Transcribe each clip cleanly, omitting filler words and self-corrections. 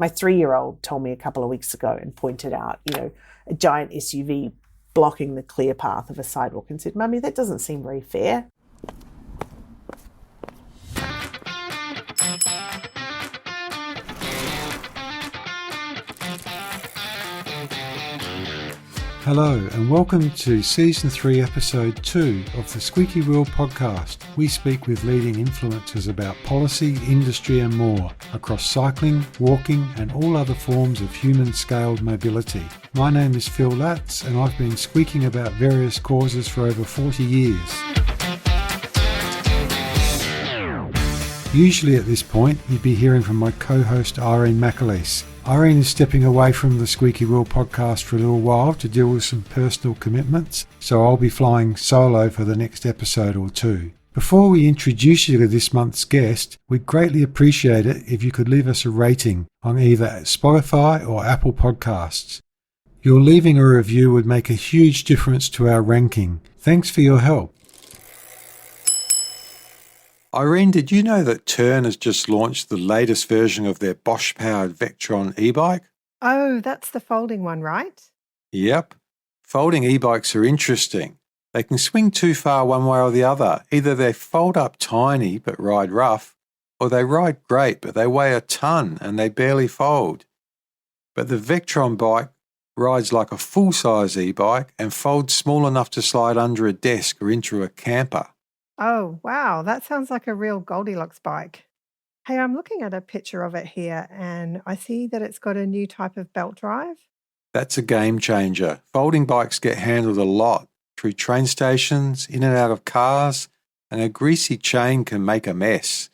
My 3-year-old told me a couple of weeks ago and pointed out, a giant SUV blocking the clear path of a sidewalk and said, "Mummy, that doesn't seem very fair." Hello and welcome to Season 3, Episode 2 of the Squeaky Wheel podcast. We speak with leading influencers about policy, industry and more across cycling, walking and all other forms of human-scaled mobility. My name is Phil Latz and I've been squeaking about various causes for over 40 years. Usually at this point, you'd be hearing from my co-host Irene McAleese. Irene is stepping away from the Squeaky Wheel podcast for a little while to deal with some personal commitments, so I'll be flying solo for the next episode or two. Before we introduce you to this month's guest, we'd greatly appreciate it if you could leave us a rating on either Spotify or Apple Podcasts. Your leaving a review would make a huge difference to our ranking. Thanks for your help. Irene, did you know that Tern has just launched the latest version of their Bosch-powered Vectron e-bike? Oh, that's the folding one, right? Yep. Folding e-bikes are interesting. They can swing too far one way or the other. Either they fold up tiny but ride rough, or they ride great but they weigh a ton and they barely fold. But the Vectron bike rides like a full-size e-bike and folds small enough to slide under a desk or into a camper. Oh, wow. That sounds like a real Goldilocks bike. Hey, I'm looking at a picture of it here and I see that it's got a new type of belt drive. That's a game changer. Folding bikes get handled a lot through train stations, in and out of cars, and a greasy chain can make a mess.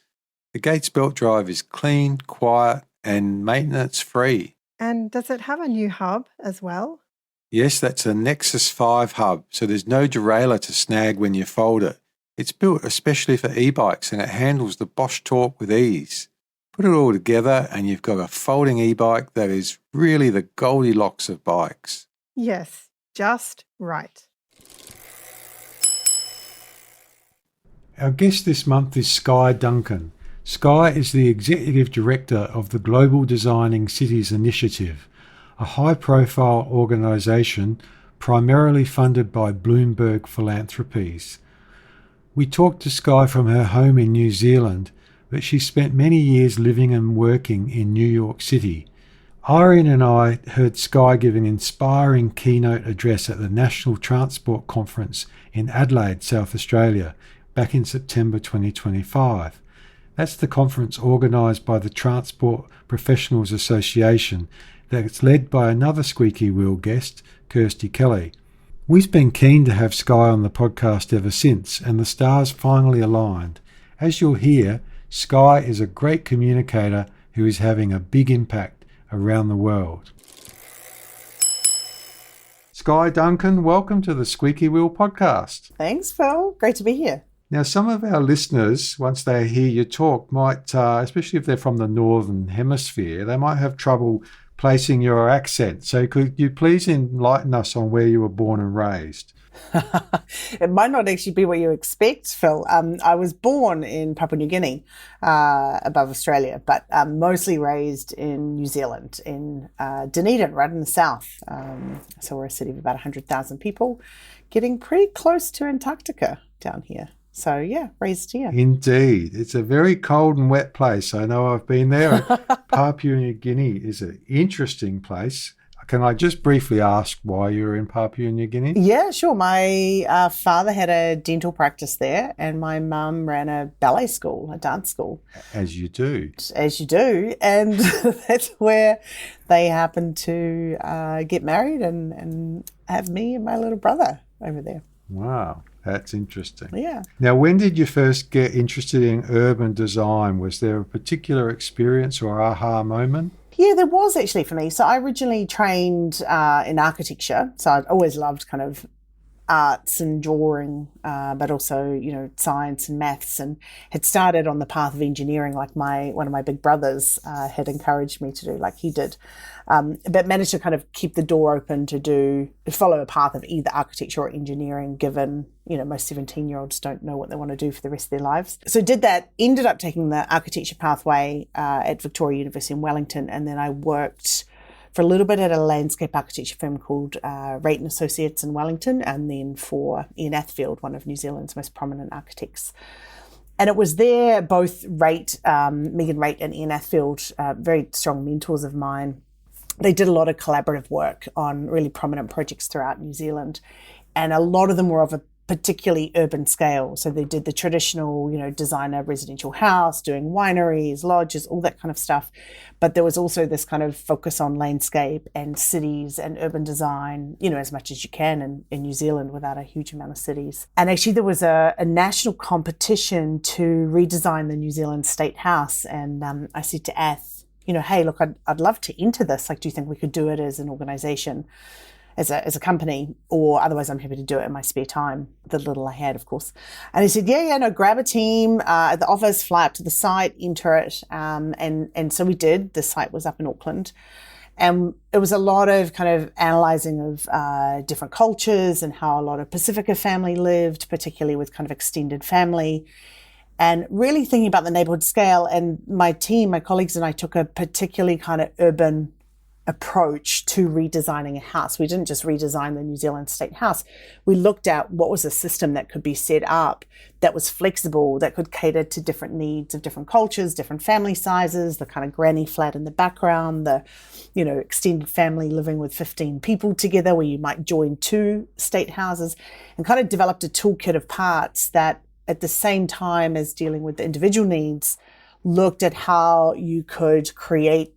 The Gates belt drive is clean, quiet, and maintenance-free. And does it have a new hub as well? Yes, that's a Nexus 5 hub, so there's no derailleur to snag when you fold it. It's built especially for e-bikes and it handles the Bosch torque with ease. Put it all together and you've got a folding e-bike that is really the Goldilocks of bikes. Yes, just right. Our guest this month is Skye Duncan. Skye is the Executive Director of the Global Designing Cities Initiative, a high-profile organisation primarily funded by Bloomberg Philanthropies. We talked to Skye from her home in New Zealand, but she spent many years living and working in New York City. Irene and I heard Skye give an inspiring keynote address at the National Transport Conference in Adelaide, South Australia, back in September 2025. That's the conference organised by the Transport Professionals Association that's led by another Squeaky Wheel guest, Kirsty Kelly. We've been keen to have Skye on the podcast ever since, and the stars finally aligned. As you'll hear, Skye is a great communicator who is having a big impact around the world. Skye Duncan, welcome to the Squeaky Wheel podcast. Thanks, Phil. Great to be here. Now, some of our listeners, once they hear you talk, might, especially if they're from the Northern Hemisphere, they might have trouble placing your accent. So could you please enlighten us on where you were born and raised? It might not actually be what you expect, Phil. I was born in Papua New Guinea, above Australia, but mostly raised in New Zealand, in Dunedin, right in the south. So we're a city of about 100,000 people, getting pretty close to Antarctica down here. So, yeah, raised here. Indeed. It's a very cold and wet place. I know I've been there. Papua New Guinea is an interesting place. Can I just briefly ask why you were in Papua New Guinea? Yeah, sure. My father had a dental practice there and my mum ran a ballet school, a dance school. As you do. As you do. And that's where they happened to get married and have me and my little brother over there. Wow. That's interesting. Yeah. Now, when did you first get interested in urban design? Was there a particular experience or aha moment? Yeah, there was actually for me. So I originally trained in architecture. So I'd always loved kind of arts and drawing, but also, science and maths, and had started on the path of engineering like one of my big brothers had encouraged me to do, like he did. But managed to kind of keep the door open to follow a path of either architecture or engineering, given, most 17-year-olds don't know what they want to do for the rest of their lives. So did that, ended up taking the architecture pathway at Victoria University in Wellington, and then I worked for a little bit at a landscape architecture firm called Rate and Associates in Wellington, and then for Ian Athfield, one of New Zealand's most prominent architects. And it was there, both Megan Rate and Ian Athfield, very strong mentors of mine. They did a lot of collaborative work on really prominent projects throughout New Zealand, and a lot of them were of a particularly urban scale. So they did the traditional, designer residential house, doing wineries, lodges, all that kind of stuff. But there was also this kind of focus on landscape and cities and urban design, as much as you can in New Zealand without a huge amount of cities. And actually there was a national competition to redesign the New Zealand State House. And I said to Ath, hey, look, I'd love to enter this. Like, do you think we could do it as an organization? As a company, or otherwise I'm happy to do it in my spare time, the little I had, of course. And he said, no, grab a team at the office, fly up to the site, enter it. And so we did. The site was up in Auckland. And it was a lot of kind of analysing of different cultures and how a lot of Pacifica family lived, particularly with kind of extended family, and really thinking about the neighbourhood scale. And my team, my colleagues and I took a particularly kind of urban approach to redesigning a house. We didn't just redesign the New Zealand State House. We looked at what was a system that could be set up that was flexible, that could cater to different needs of different cultures, different family sizes, the kind of granny flat in the background, the, extended family living with 15 people together where you might join two state houses, and kind of developed a toolkit of parts that at the same time as dealing with the individual needs, looked at how you could create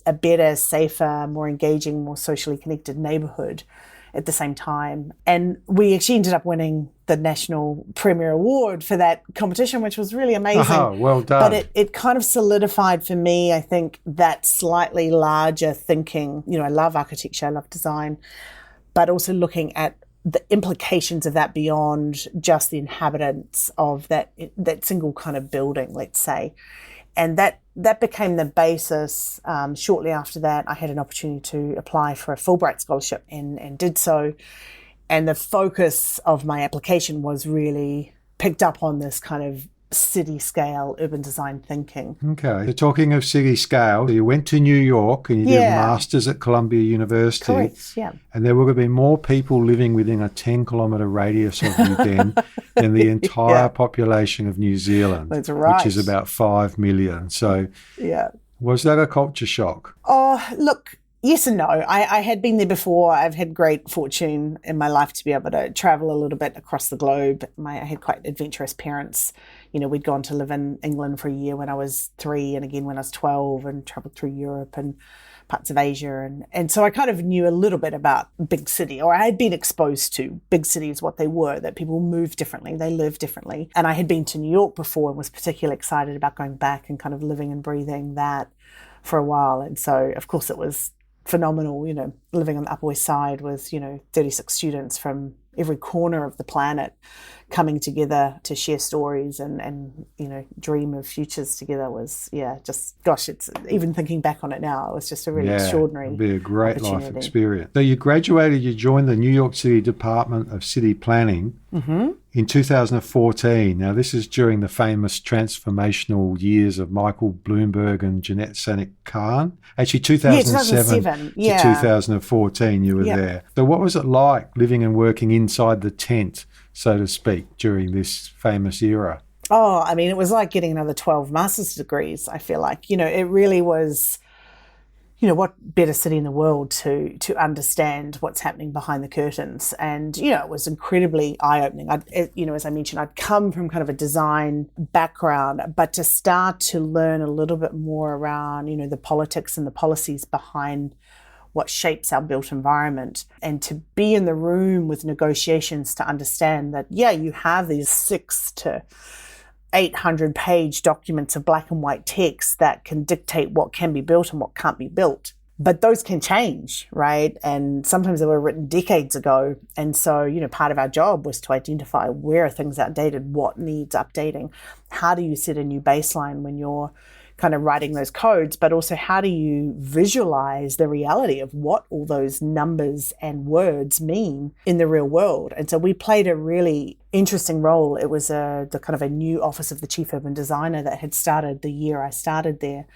a better, safer, more engaging, more socially connected neighbourhood at the same time. And we actually ended up winning the National Premier Award for that competition, which was really amazing. Oh, well done. But it kind of solidified for me, I think, that slightly larger thinking. I love architecture, I love design, but also looking at the implications of that beyond just the inhabitants of that single kind of building, let's say. And that became the basis. Shortly after that, I had an opportunity to apply for a Fulbright scholarship and did so. And the focus of my application was really picked up on this kind of city scale urban design thinking. Okay. So talking of city scale, you went to New York and you did a master's at Columbia University. Correct, yeah. And there would have been more people living within a 10-kilometre radius of you then than the entire population of New Zealand. That's right. Which is about 5 million. So was that a culture shock? Oh, look, yes and no. I had been there before. I've had great fortune in my life to be able to travel a little bit across the globe. I had quite adventurous parents. We'd gone to live in England for a year when I was 3 and again when I was 12, and travelled through Europe and parts of Asia. And so I kind of knew a little bit about big city, or I had been exposed to big cities, what they were, that people move differently, they live differently. And I had been to New York before and was particularly excited about going back and kind of living and breathing that for a while. And so, of course, it was phenomenal, living on the Upper West Side with, 36 students from every corner of the planet coming together to share stories and dream of futures together was, it's even thinking back on it now, it was just a really extraordinary it'd be a great life experience. So you graduated, you joined the New York City Department of City Planning in 2014. Now, this is during the famous transformational years of Michael Bloomberg and Janette Sadik-Khan. Actually, 2007 to 2014, you were there. So what was it like living and working inside the tent, so to speak, during this famous era? Oh, I mean, it was like getting another 12 master's degrees, I feel like. It really was, what better city in the world to understand what's happening behind the curtains. And, it was incredibly eye-opening. As I mentioned, I'd come from kind of a design background, but to start to learn a little bit more around, the politics and the policies behind what shapes our built environment, and to be in the room with negotiations to understand that, you have these 600 to 800 page documents of black and white text that can dictate what can be built and what can't be built. But those can change, right? And sometimes they were written decades ago. And so, part of our job was to identify where are things outdated, what needs updating, how do you set a new baseline when you're kind of writing those codes, but also how do you visualize the reality of what all those numbers and words mean in the real world. And so we played a really interesting role. It was the kind of a new office of the chief urban designer that had started the year I started there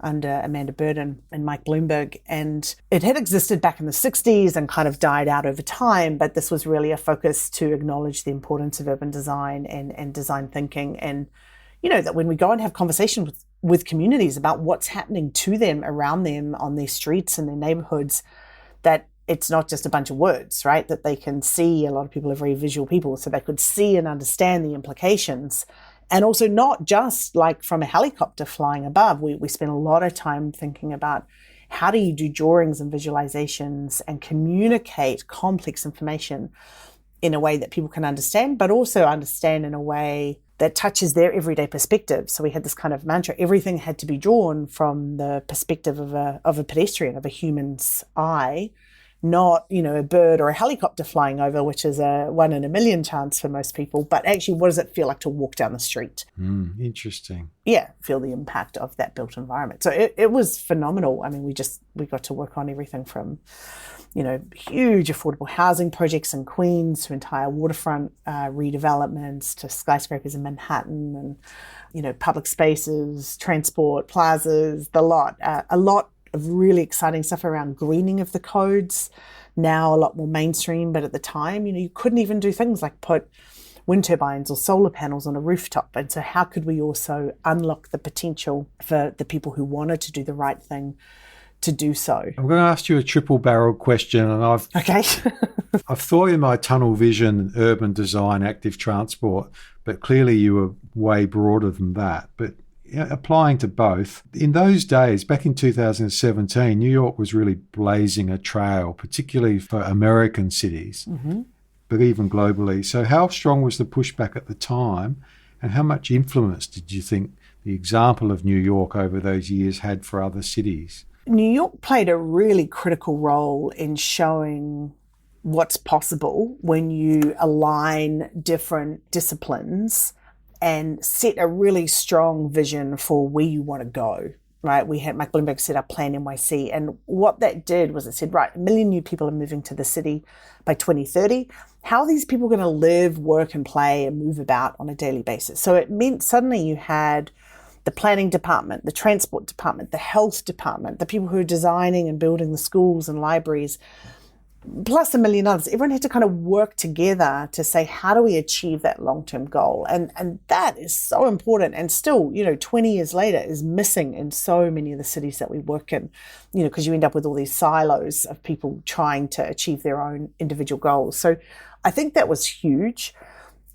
under Amanda Burden and Mike Bloomberg. And it had existed back in the 60s and kind of died out over time, but this was really a focus to acknowledge the importance of urban design and design thinking. And that when we go and have conversations with communities about what's happening to them, around them, on their streets and their neighborhoods, that it's not just a bunch of words, right? That they can see. A lot of people are very visual people, so they could see and understand the implications. And also not just like from a helicopter flying above. We spent a lot of time thinking about how do you do drawings and visualizations and communicate complex information in a way that people can understand, but also understand in a way that touches their everyday perspective. So we had this kind of mantra, everything had to be drawn from the perspective of a pedestrian, of a human's eye, not, a bird or a helicopter flying over, which is a 1 in a million chance for most people. But actually, what does it feel like to walk down the street? Interesting. Yeah, feel the impact of that built environment. So it was phenomenal. I mean, we got to work on everything from, huge affordable housing projects in Queens to entire waterfront redevelopments to skyscrapers in Manhattan and, public spaces, transport, plazas, the lot. A lot of really exciting stuff around greening of the codes, now a lot more mainstream, but at the time, you couldn't even do things like put wind turbines or solar panels on a rooftop. And so how could we also unlock the potential for the people who wanted to do the right thing to do so? I'm going to ask you a triple-barreled question, and I've thought in my tunnel vision, urban design, active transport, but clearly you were way broader than that. But applying to both, in those days, back in 2017, New York was really blazing a trail, particularly for American cities, but even globally. So how strong was the pushback at the time, and how much influence did you think the example of New York over those years had for other cities? New York played a really critical role in showing what's possible when you align different disciplines and set a really strong vision for where you want to go, right? We had Mike Bloomberg set up Plan NYC. And what that did was it said, right, 1 million new people are moving to the city by 2030. How are these people going to live, work and play and move about on a daily basis? So it meant suddenly you had the planning department, the transport department, the health department, the people who are designing and building the schools and libraries, plus 1 million others. Everyone had to kind of work together to say, how do we achieve that long-term goal? And that is so important. And still, 20 years later is missing in so many of the cities that we work in, because you end up with all these silos of people trying to achieve their own individual goals. So I think that was huge.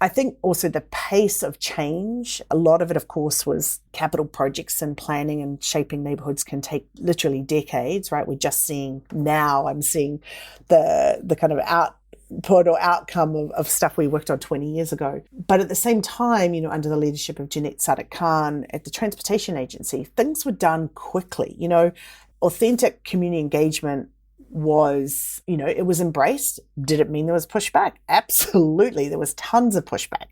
I think also the pace of change, a lot of it, of course, was capital projects and planning and shaping neighborhoods can take literally decades, right? We're just seeing now, I'm seeing the kind of output or outcome of stuff we worked on 20 years ago. But at the same time, under the leadership of Janette Sadik-Khan at the Transportation Agency, things were done quickly. Authentic community engagement was, it was embraced. Did it mean there was pushback? Absolutely. There was tons of pushback,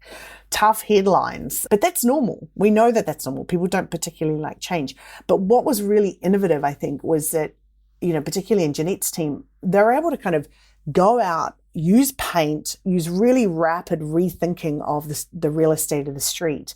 tough headlines, but that's normal. We know that that's normal. People don't particularly like change. But what was really innovative, I think, was that, particularly in Janette's team, they were able to kind of go out, use paint, use really rapid rethinking of the real estate of the street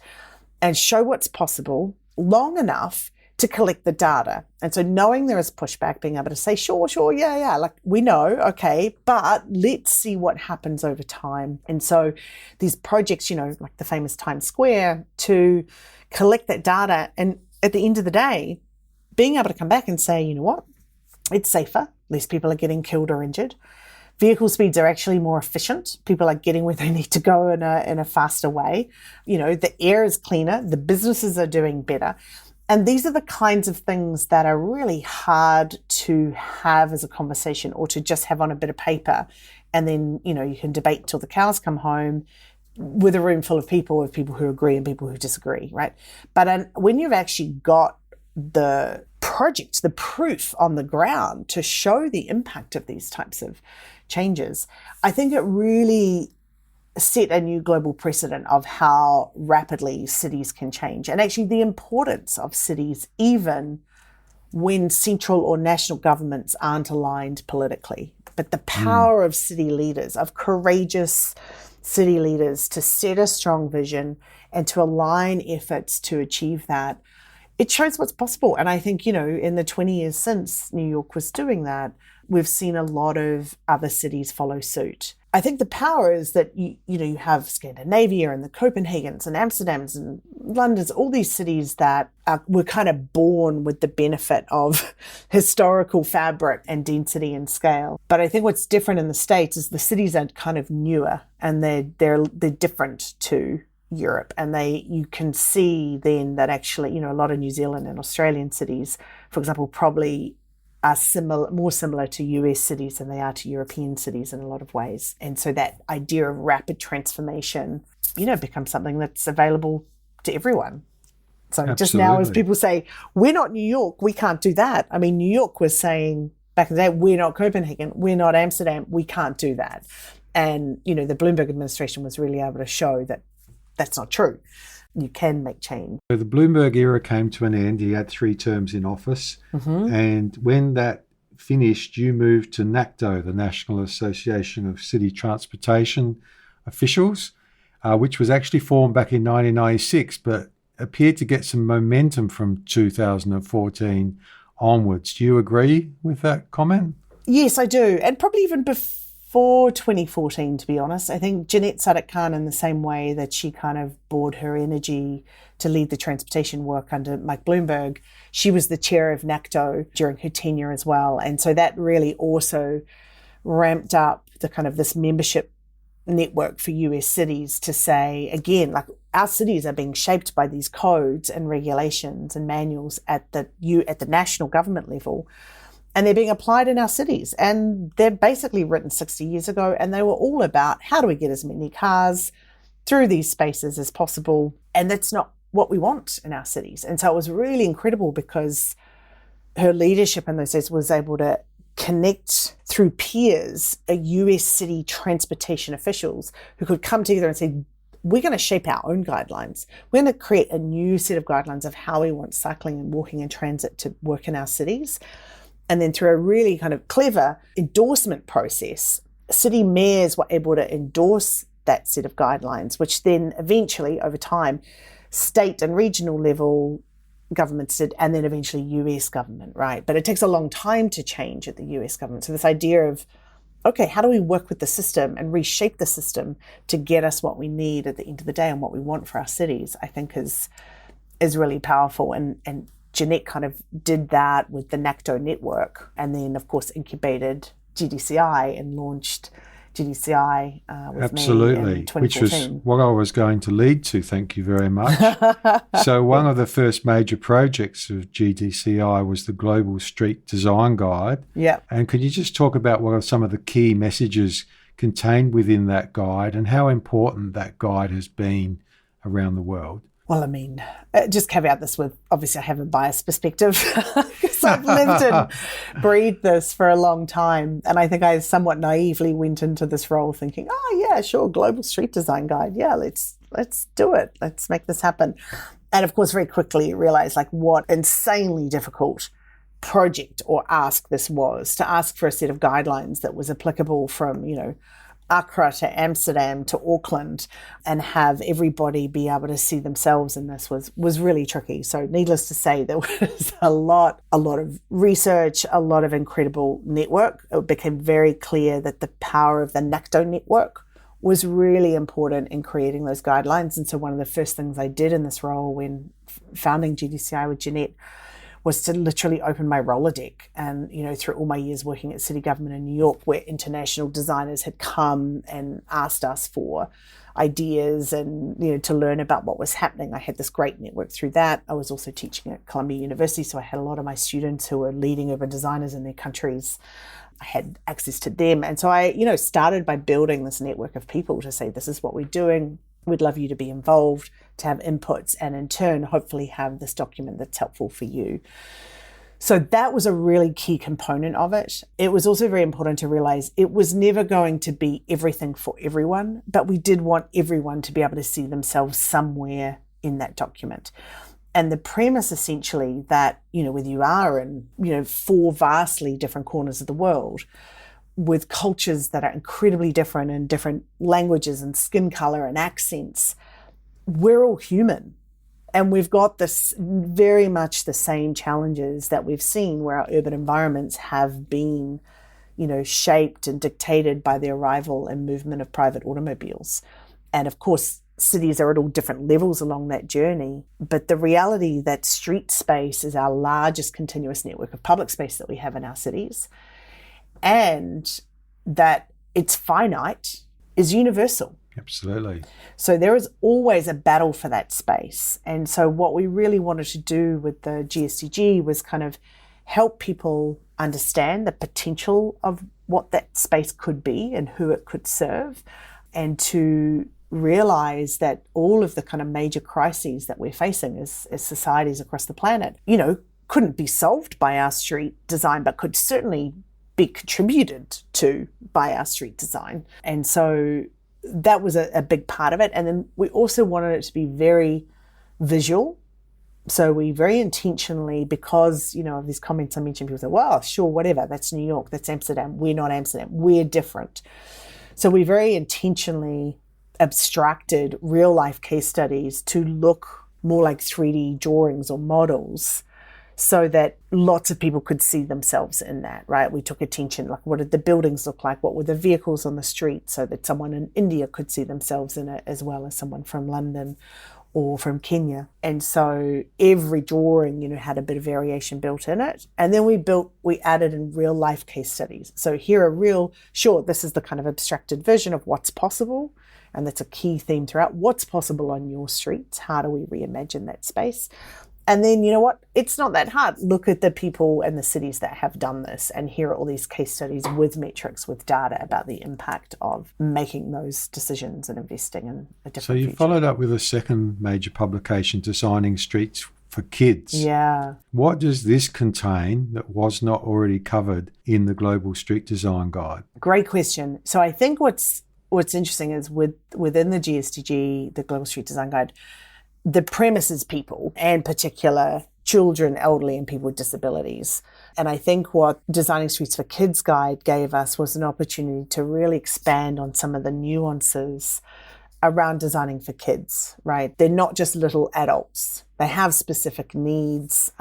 and show what's possible long enough to collect the data. And so knowing there is pushback, being able to say, sure, yeah, like we know, okay, but let's see what happens over time. And so these projects, like the famous Times Square, to collect that data. And at the end of the day, being able to come back and say, you know what, it's safer, less people are getting killed or injured. Vehicle speeds are actually more efficient. People are getting where they need to go in a faster way. The air is cleaner, the businesses are doing better. And these are the kinds of things that are really hard to have as a conversation or to just have on a bit of paper. And then, you can debate till the cows come home with a room full of people who agree and people who disagree, right? But when you've actually got the project, the proof on the ground to show the impact of these types of changes, I think it really set a new global precedent of how rapidly cities can change, and actually the importance of cities even when central or national governments aren't aligned politically. But the power of city leaders, of courageous city leaders to set a strong vision and to align efforts to achieve that, it shows what's possible. And I think, in the 20 years since New York was doing that, we've seen a lot of other cities follow suit. I think the power is that you have Scandinavia and the Copenhagens and Amsterdams and Londons, all these cities that were kind of born with the benefit of historical fabric and density and scale. But I think what's different in the States is the cities are kind of newer and they're different to Europe, and you can see then that actually a lot of New Zealand and Australian cities, for example, probably are more similar to US cities than they are to European cities in a lot of ways. And so that idea of rapid transformation, becomes something that's available to everyone. So Absolutely. Just now as people say, we're not New York, we can't do that. I mean, New York was saying back in the day, we're not Copenhagen, we're not Amsterdam, we can't do that. And, the Bloomberg administration was really able to show that that's not true. You can make change. So the Bloomberg era came to an end. He had 3 terms in office. Mm-hmm. And when that finished, you moved to NACTO, the National Association of City Transportation Officials, which was actually formed back in 1996, but appeared to get some momentum from 2014 onwards. Do you agree with that comment? Yes, I do. And probably even before 2014, to be honest. I think Janette Sadik-Khan, in the same way that she kind of poured her energy to lead the transportation work under Mike Bloomberg, she was the chair of NACTO during her tenure as well. And so that really also ramped up the kind of this membership network for US cities to say, again, like our cities are being shaped by these codes and regulations and manuals at the national government level. And they're being applied in our cities. And they're basically written 60 years ago. And they were all about how do we get as many cars through these spaces as possible. And that's not what we want in our cities. And so it was really incredible because her leadership in those days was able to connect through peers, a US city transportation officials who could come together and say, we're going to shape our own guidelines. We're going to create a new set of guidelines of how we want cycling and walking and transit to work in our cities. And then through a really kind of clever endorsement process, city mayors were able to endorse that set of guidelines, which then eventually, over time, state and regional level governments did, and then eventually US government, right? But it takes a long time to change at the US government. So this idea of, okay, how do we work with the system and reshape the system to get us what we need at the end of the day and what we want for our cities, I think is really powerful. And Janette kind of did that with the NACTO network, and then, of course, incubated GDCI and launched GDCI with Absolutely, me in 2014. Which was what I was going to lead to. Thank you very much. So one of the first major projects of GDCI was the Global Street Design Guide. Yeah. And could you just talk about what are some of the key messages contained within that guide and how important that guide has been around the world? Well, I mean, just caveat this with, obviously I have a biased perspective because I've lived and breathed this for a long time. And I think I somewhat naively went into this role thinking, oh yeah, sure, Global Street Design Guide. Yeah, let's do it. Let's make this happen. And of course, very quickly realized like what insanely difficult project or ask this was, to ask for a set of guidelines that was applicable from, Accra to Amsterdam to Auckland, and have everybody be able to see themselves in this was really tricky. So needless to say, there was a lot of research, a lot of incredible network. It became very clear that the power of the NACTO network was really important in creating those guidelines. And so one of the first things I did in this role when founding GDCI with Janette was to literally open my Rolodeck. And, through all my years working at city government in New York, where international designers had come and asked us for ideas and, to learn about what was happening, I had this great network through that. I was also teaching at Columbia University, so I had a lot of my students who were leading urban designers in their countries. I had access to them. And so I, started by building this network of people to say, this is what we're doing. We'd love you to be involved, to have inputs, and in turn, hopefully have this document that's helpful for you. So that was a really key component of it. It was also very important to realize it was never going to be everything for everyone, but we did want everyone to be able to see themselves somewhere in that document. And the premise essentially that, whether you are in, 4 vastly different corners of the world with cultures that are incredibly different and different languages and skin color and accents, we're all human. And we've got this very much the same challenges that we've seen where our urban environments have been, shaped and dictated by the arrival and movement of private automobiles. And of course, cities are at all different levels along that journey. But the reality that street space is our largest continuous network of public space that we have in our cities, and that it's finite, is universal. Absolutely. So there is always a battle for that space. And so what we really wanted to do with the GSTG was kind of help people understand the potential of what that space could be and who it could serve, and to realize that all of the kind of major crises that we're facing as societies across the planet, couldn't be solved by our street design, but could certainly be contributed to by our street design. And so that was a big part of it. And then we also wanted it to be very visual. So we very intentionally, because, of these comments I mentioned, people say, well, sure, whatever, that's New York, that's Amsterdam. We're not Amsterdam, we're different. So we very intentionally abstracted real life case studies to look more like 3D drawings or models, so that lots of people could see themselves in that, right? We took attention, like what did the buildings look like? What were the vehicles on the street, so that someone in India could see themselves in it as well as someone from London or from Kenya. And so every drawing, had a bit of variation built in it. And then we added in real life case studies. So here this is the kind of abstracted version of what's possible. And that's a key theme throughout. What's possible on your streets? How do we reimagine that space? And then, it's not that hard. Look at the people and the cities that have done this, and here are all these case studies with metrics, with data about the impact of making those decisions and investing in a different So you future. followed up with a second major publication, Designing Streets for Kids. Yeah. What does this contain that was not already covered in the Global Street Design Guide? Great question. So I think what's interesting is within the GSTG, the Global Street Design Guide, the premise is people, and particular children, elderly, and people with disabilities. And I think what Designing Streets for Kids Guide gave us was an opportunity to really expand on some of the nuances around designing for kids, right? They're not just little adults. They have specific needs.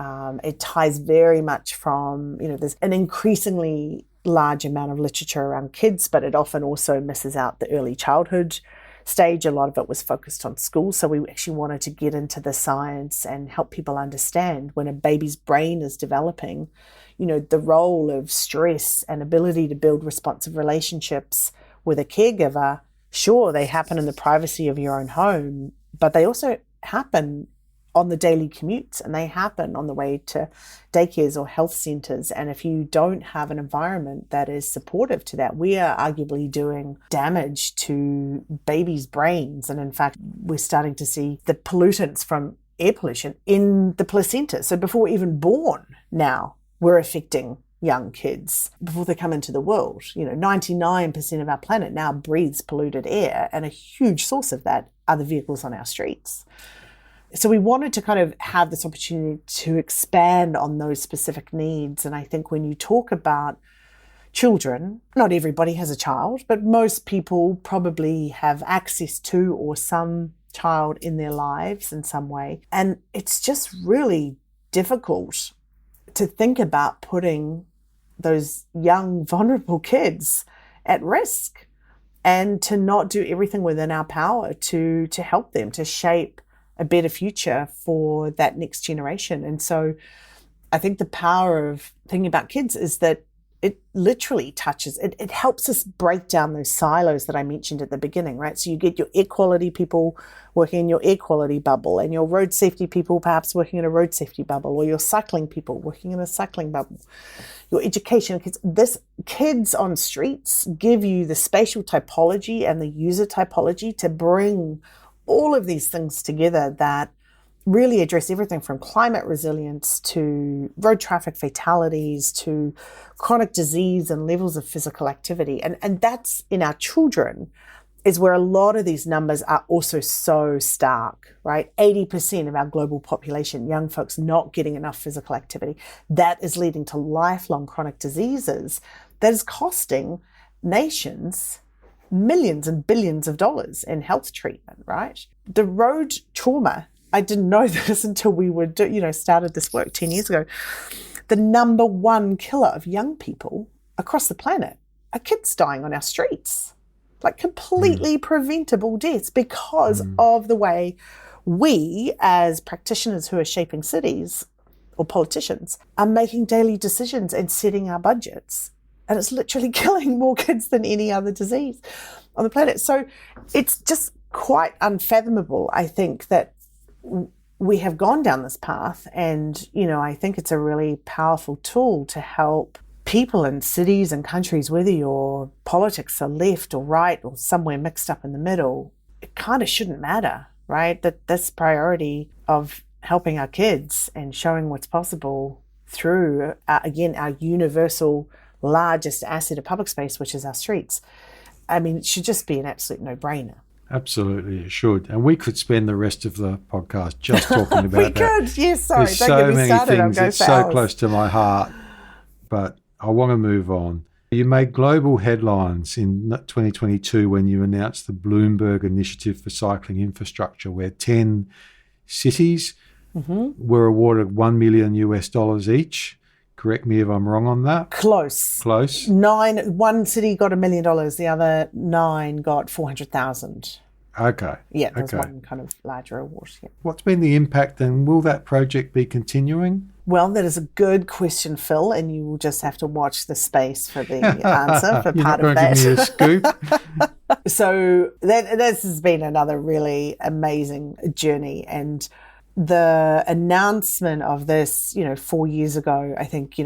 It ties very much from, there's an increasingly large amount of literature around kids, but it often also misses out the early childhood stage. A lot of it was focused on school. So we actually wanted to get into the science and help people understand when a baby's brain is developing, the role of stress and ability to build responsive relationships with a caregiver. Sure, they happen in the privacy of your own home, but they also happen on the daily commutes, and they happen on the way to daycares or health centres. And if you don't have an environment that is supportive to that, we are arguably doing damage to babies' brains. And in fact, we're starting to see the pollutants from air pollution in the placenta. So before we're even born now, we're affecting young kids before they come into the world. 99% of our planet now breathes polluted air, and a huge source of that are the vehicles on our streets. So we wanted to kind of have this opportunity to expand on those specific needs. And I think when you talk about children, not everybody has a child, but most people probably have access to or some child in their lives in some way. And it's just really difficult to think about putting those young, vulnerable kids at risk, and to not do everything within our power to help them, to shape a better future for that next generation. And so I think the power of thinking about kids is that it literally touches, it helps us break down those silos that I mentioned at the beginning, right? So you get your air quality people working in your air quality bubble, and your road safety people perhaps working in a road safety bubble, or your cycling people working in a cycling bubble, your education kids. Kids on streets give you the spatial typology and the user typology to bring all of these things together that really address everything from climate resilience to road traffic fatalities to chronic disease and levels of physical activity. And that's in our children is where a lot of these numbers are also so stark, right? 80% of our global population, young folks not getting enough physical activity. That is leading to lifelong chronic diseases that is costing nations millions and billions of dollars in health treatment, right? The road trauma, I didn't know this until we were, started this work 10 years ago. The number one killer of young people across the planet are kids dying on our streets, like completely preventable deaths because of the way we as practitioners who are shaping cities or politicians are making daily decisions and setting our budgets. And it's literally killing more kids than any other disease on the planet. So it's just quite unfathomable, I think, that we have gone down this path. And, I think it's a really powerful tool to help people in cities and countries, whether your politics are left or right or somewhere mixed up in the middle. It kind of shouldn't matter, right? That this priority of helping our kids and showing what's possible through, again, our universal largest asset of public space, which is our streets. I mean, it should just be an absolute no-brainer. Absolutely, it should. And we could spend the rest of the podcast just talking about we could, yes, sorry. There's don't so get me many started. things that's so close to my heart. But I want to move on. You made global headlines in 2022 when you announced the Bloomberg Initiative for Cycling Infrastructure, where 10 cities were awarded $1 million each. Correct me if I'm wrong on that. Close. One city got $1 million. The other 9 got 400,000. Okay. Yeah, there's one kind of larger award. Yeah. What's been the impact, and will that project be continuing? Well, that is a good question, Phil, and you will just have to watch the space for the answer for You're part not of going that. to give me a scoop? So this has been another really amazing journey, and the announcement of this, 4 years ago, I think,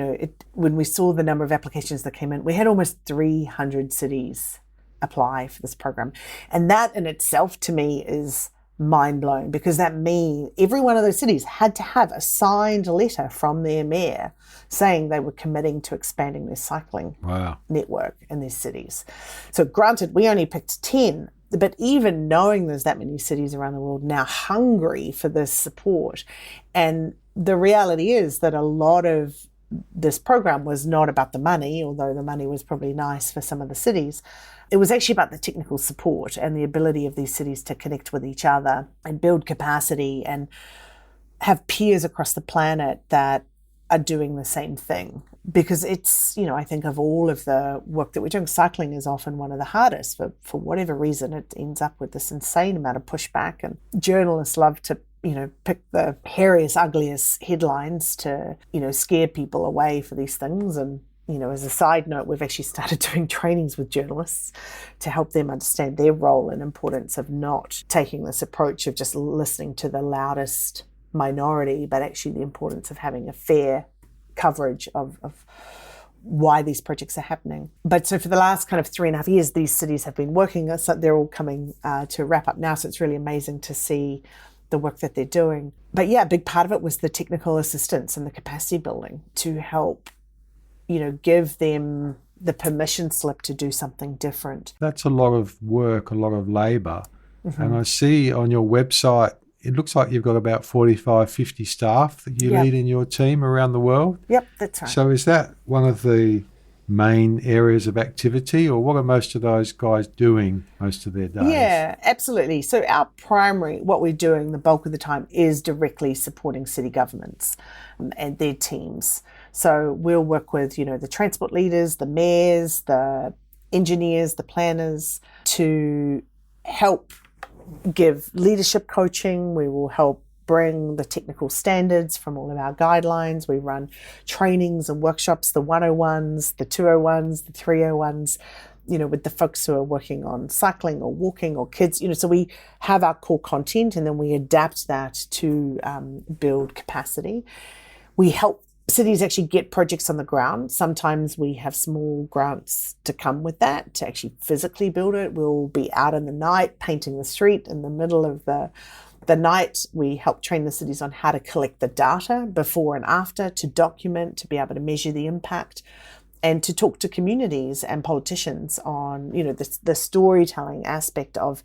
when we saw the number of applications that came in, we had almost 300 cities apply for this program. And that in itself, to me, is mind-blowing, because that means every one of those cities had to have a signed letter from their mayor saying they were committing to expanding their cycling network in their cities. So granted, we only picked 10, but even knowing there's that many cities around the world now hungry for this support, and the reality is that a lot of this program was not about the money, although the money was probably nice for some of the cities. It was actually about the technical support and the ability of these cities to connect with each other and build capacity and have peers across the planet that are doing the same thing. Because it's, I think of all of the work that we're doing, cycling is often one of the hardest. For whatever reason, it ends up with this insane amount of pushback. And journalists love to, pick the hairiest, ugliest headlines to, scare people away for these things. And, as a side note, we've actually started doing trainings with journalists to help them understand their role and importance of not taking this approach of just listening to the loudest minority, but actually the importance of having a fair coverage of why these projects are happening. But so for the last kind of 3.5 years, these cities have been working. So they're all coming to wrap up now. So it's really amazing to see the work that they're doing. But yeah, a big part of it was the technical assistance and the capacity building to help, give them the permission slip to do something different. That's a lot of work, a lot of labour. And I see on your website, it looks like you've got about 45, 50 staff that you lead in your team around the world. Yep, that's right. So is that one of the main areas of activity, or what are most of those guys doing most of their days? Yeah, absolutely. So our primary, what we're doing the bulk of the time, is directly supporting city governments and their teams. So we'll work with, the transport leaders, the mayors, the engineers, the planners to help give leadership coaching. We will help bring the technical standards from all of our guidelines. We run trainings and workshops, the 101s, the 201s, the 301s, with the folks who are working on cycling or walking or kids, so we have our core content and then we adapt that to build capacity. We help cities actually get projects on the ground. Sometimes we have small grants to come with that, to actually physically build it. We'll be out in the night painting the street in the middle of the night. We help train the cities on how to collect the data before and after, to document, to be able to measure the impact, and to talk to communities and politicians on, the storytelling aspect of,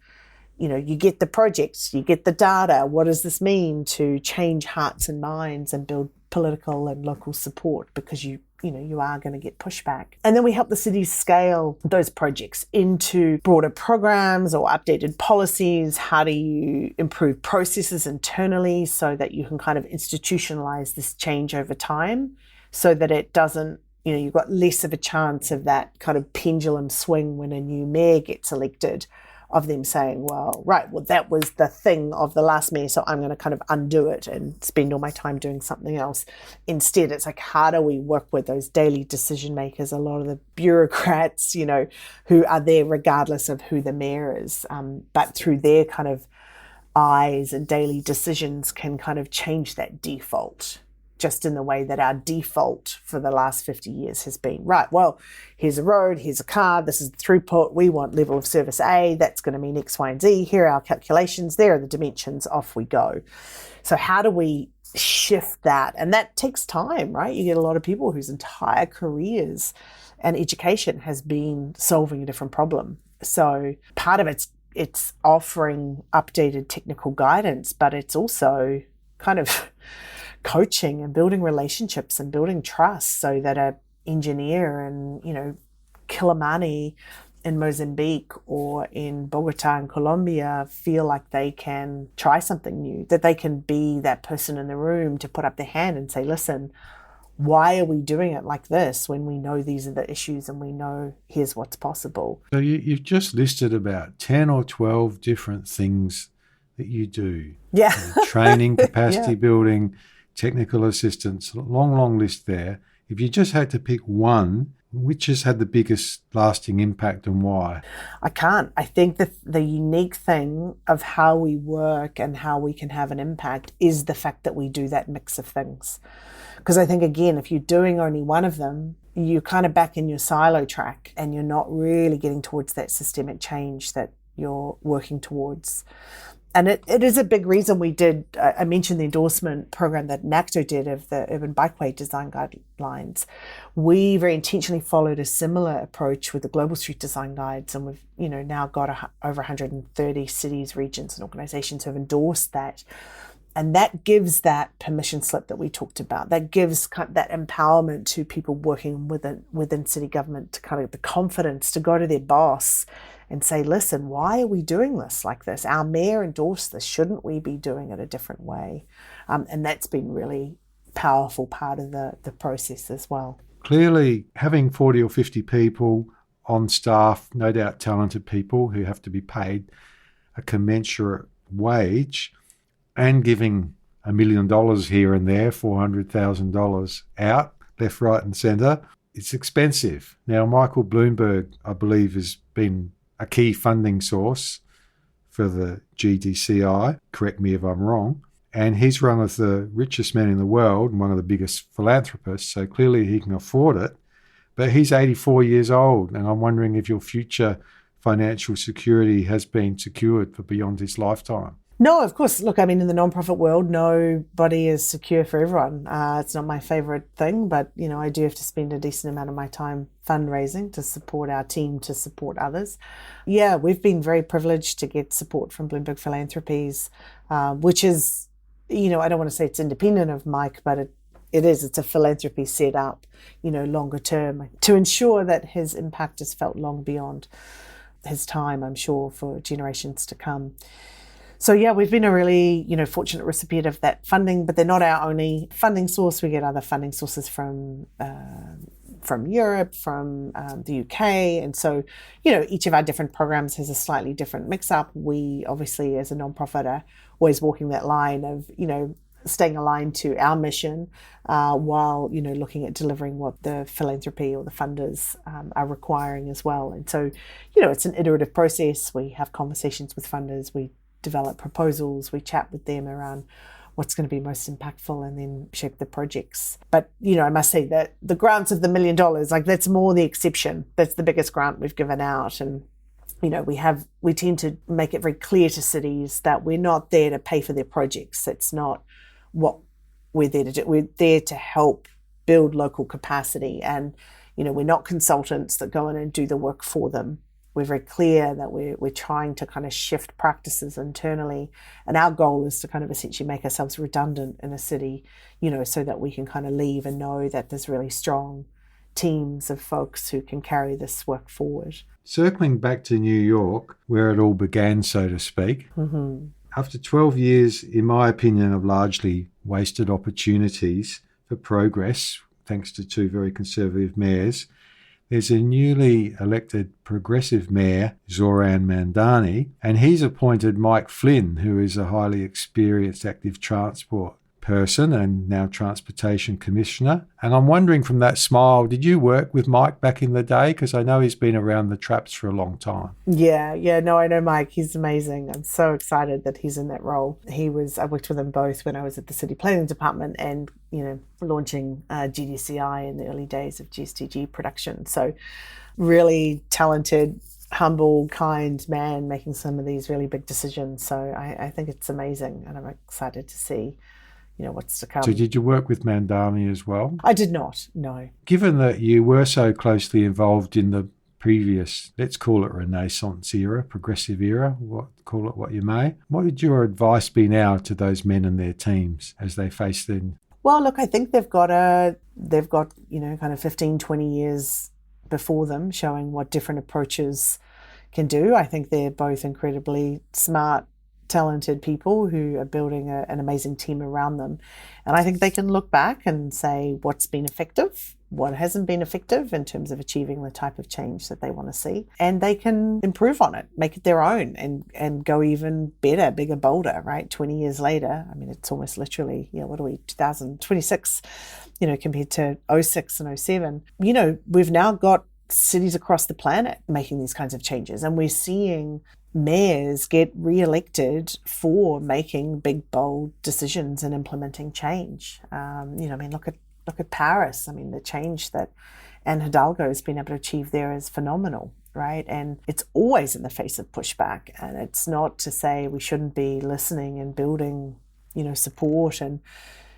you get the projects, you get the data. What does this mean to change hearts and minds and build political and local support, because you are going to get pushback. And then we help the cities scale those projects into broader programs or updated policies. How do you improve processes internally so that you can kind of institutionalize this change over time, so that it doesn't, you've got less of a chance of that kind of pendulum swing when a new mayor gets elected, of them saying, well, that was the thing of the last mayor, so I'm going to kind of undo it and spend all my time doing something else. Instead, it's like, how do we work with those daily decision makers, a lot of the bureaucrats, who are there regardless of who the mayor is, but through their kind of eyes and daily decisions can kind of change that default, just in the way that our default for the last 50 years has been, here's a road, here's a car, this is the throughput, we want level of service A, that's going to mean X, Y, and Z, here are our calculations, there are the dimensions, off we go. So how do we shift that? And that takes time, right? You get a lot of people whose entire careers and education has been solving a different problem. So part of it's offering updated technical guidance, but it's also kind of coaching and building relationships and building trust, so that an engineer in, Kilimani in Mozambique or in Bogota in Colombia feel like they can try something new, that they can be that person in the room to put up their hand and say, listen, why are we doing it like this when we know these are the issues and we know here's what's possible? So you've just listed about 10 or 12 different things that you do. Yeah. Training, capacity building, technical assistance, long list there. If you just had to pick one, which has had the biggest lasting impact and why? I can't. I think that the unique thing of how we work and how we can have an impact is the fact that we do that mix of things. Because I think, again, if you're doing only one of them, you're kind of back in your silo track and you're not really getting towards that systemic change that you're working towards. And it is a big reason we did, I mentioned the endorsement program that NACTO did of the Urban Bikeway Design Guidelines. We very intentionally followed a similar approach with the Global Street Design Guides, and we've now got over 130 cities, regions and organizations who have endorsed that. And that gives that permission slip that we talked about. That gives that empowerment to people working within city government, to kind of the confidence to go to their boss and say, listen, why are we doing this like this? Our mayor endorsed this. Shouldn't we be doing it a different way? And that's been really powerful part of the process as well. Clearly, having 40 or 50 people on staff, no doubt talented people who have to be paid a commensurate wage, and giving $1 million here and there, $400,000 out, left, right and centre, it's expensive. Now, Michael Bloomberg, I believe, has been a key funding source for the GDCI, correct me if I'm wrong, and he's one of the richest men in the world and one of the biggest philanthropists, so clearly he can afford it. But he's 84 years old, and I'm wondering if your future financial security has been secured for beyond his lifetime. No, of course. Look, I mean, in the nonprofit world, nobody is secure for everyone. It's not my favorite thing, but, I do have to spend a decent amount of my time fundraising to support our team, to support others. Yeah, we've been very privileged to get support from Bloomberg Philanthropies, which is, I don't want to say it's independent of Mike, but it is. It's a philanthropy set up, longer term, to ensure that his impact is felt long beyond his time, I'm sure, for generations to come. So yeah, we've been a really, fortunate recipient of that funding, but they're not our only funding source. We get other funding sources from Europe, from the UK. And so, each of our different programs has a slightly different mix up. We obviously, as a nonprofit, are always walking that line of, staying aligned to our mission while, looking at delivering what the philanthropy or the funders are requiring as well. And so, it's an iterative process. We have conversations with funders. We develop proposals. We chat with them around what's going to be most impactful and then shape the projects. But, I must say that the grants of the $1 million, like that's more the exception. That's the biggest grant we've given out. And, we tend to make it very clear to cities that we're not there to pay for their projects. That's not what we're there to do. We're there to help build local capacity. And, we're not consultants that go in and do the work for them. We're very clear that we're trying to kind of shift practices internally. And our goal is to kind of essentially make ourselves redundant in a city, so that we can kind of leave and know that there's really strong teams of folks who can carry this work forward. Circling back to New York, where it all began, so to speak, after 12 years, in my opinion, of largely wasted opportunities for progress, thanks to two very conservative mayors, there's a newly elected progressive mayor, Zoran Mandani, and he's appointed Mike Flynn, who is a highly experienced active transport person and now Transportation Commissioner. And I'm wondering from that smile, did you work with Mike back in the day? Because I know he's been around the traps for a long time. Yeah, no, I know Mike. He's amazing. I'm so excited that he's in that role. I worked with him both when I was at the City Planning Department and, launching GDCI in the early days of GSTG production. So really talented, humble, kind man making some of these really big decisions. So I think it's amazing and I'm excited to see what's to come. So did you work with Mandani as well? I did not, no. Given that you were so closely involved in the previous, let's call it Renaissance era, progressive era, call it what you may, what would your advice be now to those men and their teams as they face the... Well, look, I think they've got kind of 15, 20 years before them showing what different approaches can do. I think they're both incredibly smart, talented people who are building an amazing team around them. And I think they can look back and say what's been effective, what hasn't been effective in terms of achieving the type of change that they want to see. And they can improve on it, make it their own and go even better, bigger, bolder, right? 20 years later, I mean, it's almost literally, what are we, 2026, compared to 06 and 07. We've now got cities across the planet making these kinds of changes. And we're seeing mayors get re-elected for making big, bold decisions and implementing change. Look at Paris. I mean, the change that Anne Hidalgo has been able to achieve there is phenomenal, right? And it's always in the face of pushback. And it's not to say we shouldn't be listening and building, support and,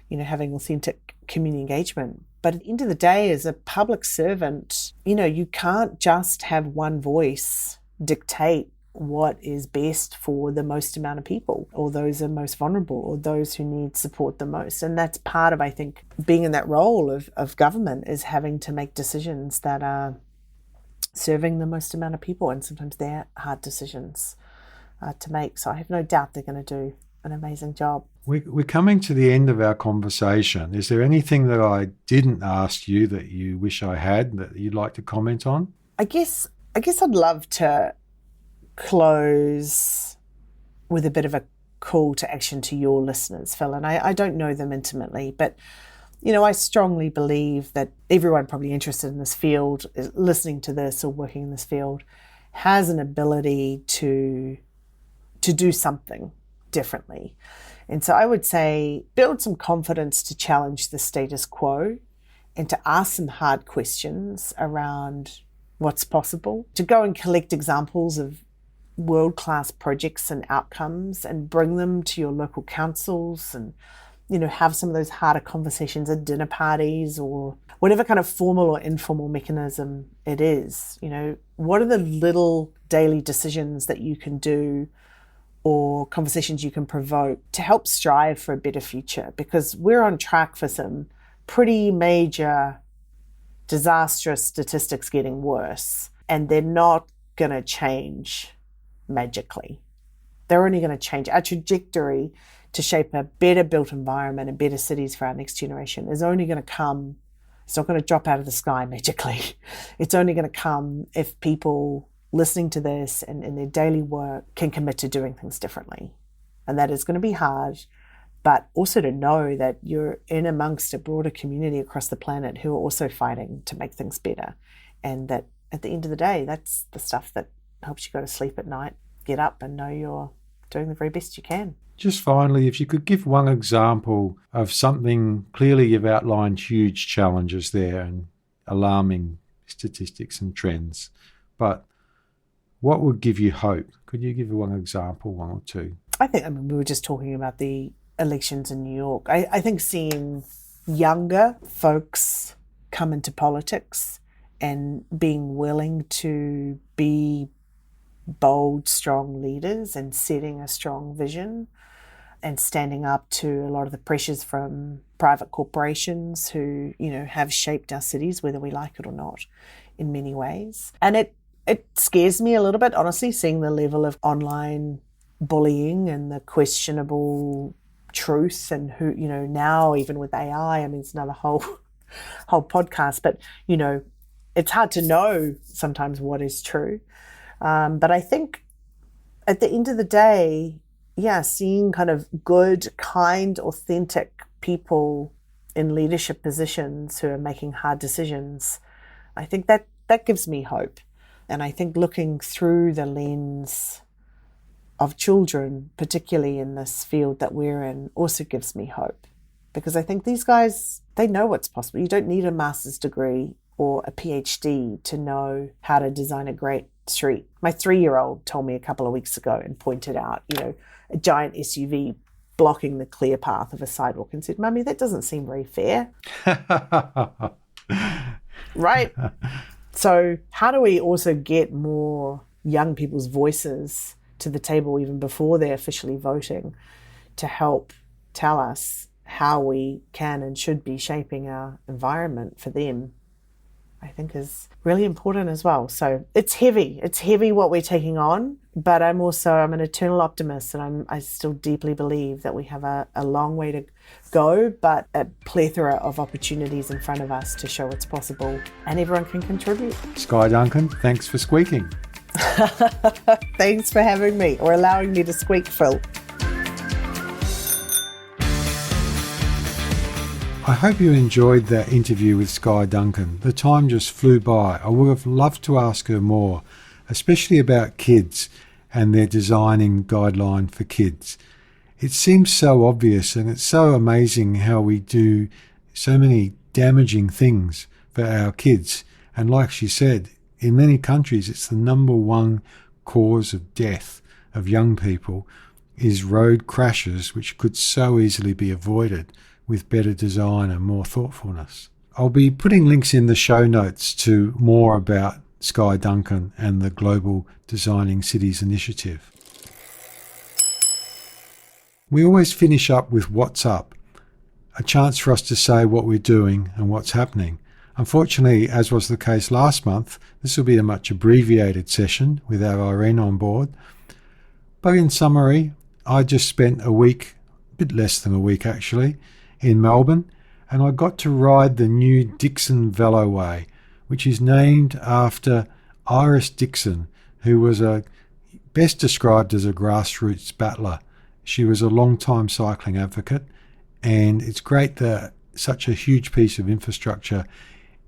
having authentic community engagement. But at the end of the day, as a public servant, you can't just have one voice dictate what is best for the most amount of people or those who are most vulnerable or those who need support the most. And that's part of, I think, being in that role of government is having to make decisions that are serving the most amount of people. And sometimes they're hard decisions to make. So I have no doubt they're going to do an amazing job. We're coming to the end of our conversation. Is there anything that I didn't ask you that you wish I had that you'd like to comment on? I guess I'd love to close with a bit of a call to action to your listeners, Phil. And I don't know them intimately, but, I strongly believe that everyone probably interested in this field, listening to this or working in this field, has an ability to do something differently. And so I would say build some confidence to challenge the status quo and to ask some hard questions around what's possible, to go and collect examples of world-class projects and outcomes and bring them to your local councils and, have some of those harder conversations at dinner parties or whatever kind of formal or informal mechanism it is. What are the little daily decisions that you can do or conversations you can provoke to help strive for a better future? Because we're on track for some pretty major disastrous statistics getting worse, and they're not going to change magically. They're only going to change. Our trajectory to shape a better built environment and better cities for our next generation is only going to come. It's not going to drop out of the sky magically. It's only going to come if people listening to this and in their daily work can commit to doing things differently. And that is going to be hard, but also to know that you're in amongst a broader community across the planet who are also fighting to make things better. And that at the end of the day, that's the stuff that helps you go to sleep at night, get up and know you're doing the very best you can. Just finally, if you could give one example of something, clearly you've outlined huge challenges there and alarming statistics and trends, but what would give you hope? Could you give one example, one or two? I think, we were just talking about the elections in New York. I think seeing younger folks come into politics and being willing to be bold, strong leaders and setting a strong vision and standing up to a lot of the pressures from private corporations who, have shaped our cities, whether we like it or not, in many ways. And it scares me a little bit, honestly, seeing the level of online bullying and the questionable truth and who, now even with AI, it's another whole podcast, but, it's hard to know sometimes what is true. But I think at the end of the day, seeing kind of good, kind, authentic people in leadership positions who are making hard decisions, I think that gives me hope. And I think looking through the lens of children, particularly in this field that we're in, also gives me hope. Because I think these guys, they know what's possible. You don't need a master's degree or a PhD to know how to design a great street. My 3-year-old told me a couple of weeks ago and pointed out, a giant SUV blocking the clear path of a sidewalk and said, "Mummy, that doesn't seem very fair." Right? So how do we also get more young people's voices to the table even before they're officially voting to help tell us how we can and should be shaping our environment for them, I think is really important as well. So it's heavy. It's heavy what we're taking on, but I'm an eternal optimist, and I still deeply believe that we have a long way to go, but a plethora of opportunities in front of us to show what's possible, and everyone can contribute. Skye Duncan, thanks for squeaking. Thanks for having me, or allowing me to squeak, Phil. I hope you enjoyed that interview with Skye Duncan. The time just flew by. I would have loved to ask her more, especially about kids and their designing guideline for kids. It seems so obvious, and it's so amazing how we do so many damaging things for our kids. And like she said, in many countries, it's the number one cause of death of young people is road crashes, which could so easily be avoided with better design and more thoughtfulness. I'll be putting links in the show notes to more about Skye Duncan and the Global Designing Cities Initiative. We always finish up with What's Up, a chance for us to say what we're doing and what's happening. Unfortunately, as was the case last month, this will be a much abbreviated session with our RN on board. But in summary, I just spent a week, a bit less than a week actually, in Melbourne, and I got to ride the new Dixon Veloway, which is named after Iris Dixon, who was best described as a grassroots battler. She was a long-time cycling advocate, and it's great that such a huge piece of infrastructure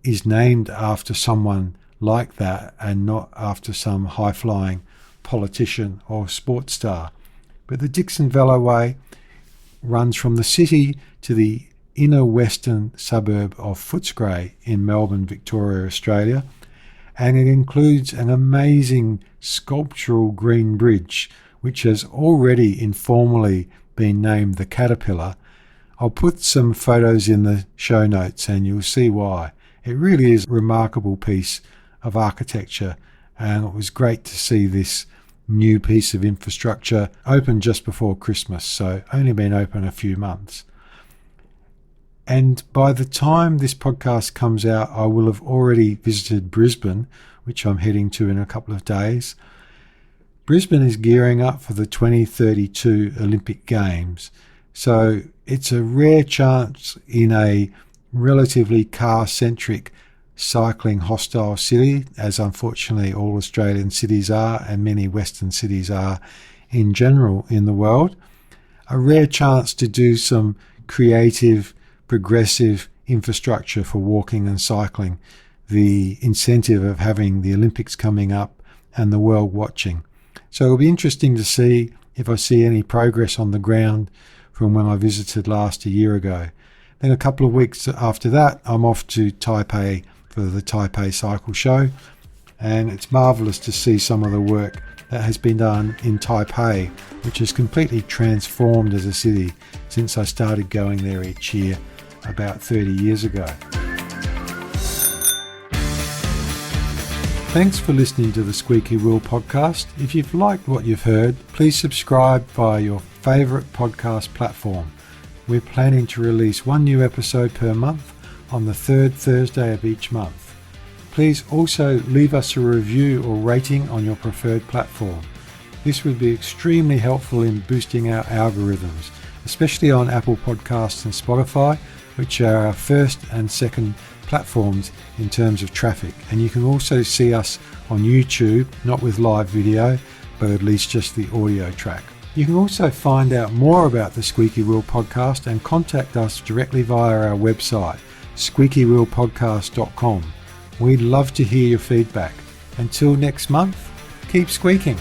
is named after someone like that and not after some high-flying politician or sports star. But the Dixon Veloway runs from the city to the inner western suburb of Footscray in Melbourne, Victoria, Australia, and it includes an amazing sculptural green bridge which has already informally been named the Caterpillar. I'll put some photos in the show notes and you'll see why. It really is a remarkable piece of architecture, and it was great to see this new piece of infrastructure open just before Christmas, so only been open a few months. And by the time this podcast comes out, I will have already visited Brisbane, which I'm heading to in a couple of days. Brisbane is gearing up for the 2032 Olympic Games, so it's a rare chance in a relatively car-centric, cycling-hostile city, as unfortunately all Australian cities are and many Western cities are in general in the world. A rare chance to do some creative, progressive infrastructure for walking and cycling, the incentive of having the Olympics coming up and the world watching. So it'll be interesting to see if I see any progress on the ground from when I visited last a year ago. Then a couple of weeks after that, I'm off to Taipei for the Taipei Cycle Show, and it's marvellous to see some of the work that has been done in Taipei, which has completely transformed as a city since I started going there each year about 30 years ago. Thanks for listening to the Squeaky Wheel podcast. If you've liked what you've heard, please subscribe via your favourite podcast platform. We're planning to release one new episode per month on the third Thursday of each month. Please also leave us a review or rating on your preferred platform. This would be extremely helpful in boosting our algorithms, especially on Apple Podcasts and Spotify, which are our first and second platforms in terms of traffic. And you can also see us on YouTube, not with live video, but at least just the audio track. You can also find out more about the Squeaky Wheel podcast and contact us directly via our website, squeakywheelpodcast.com. We'd love to hear your feedback. Until next month, keep squeaking.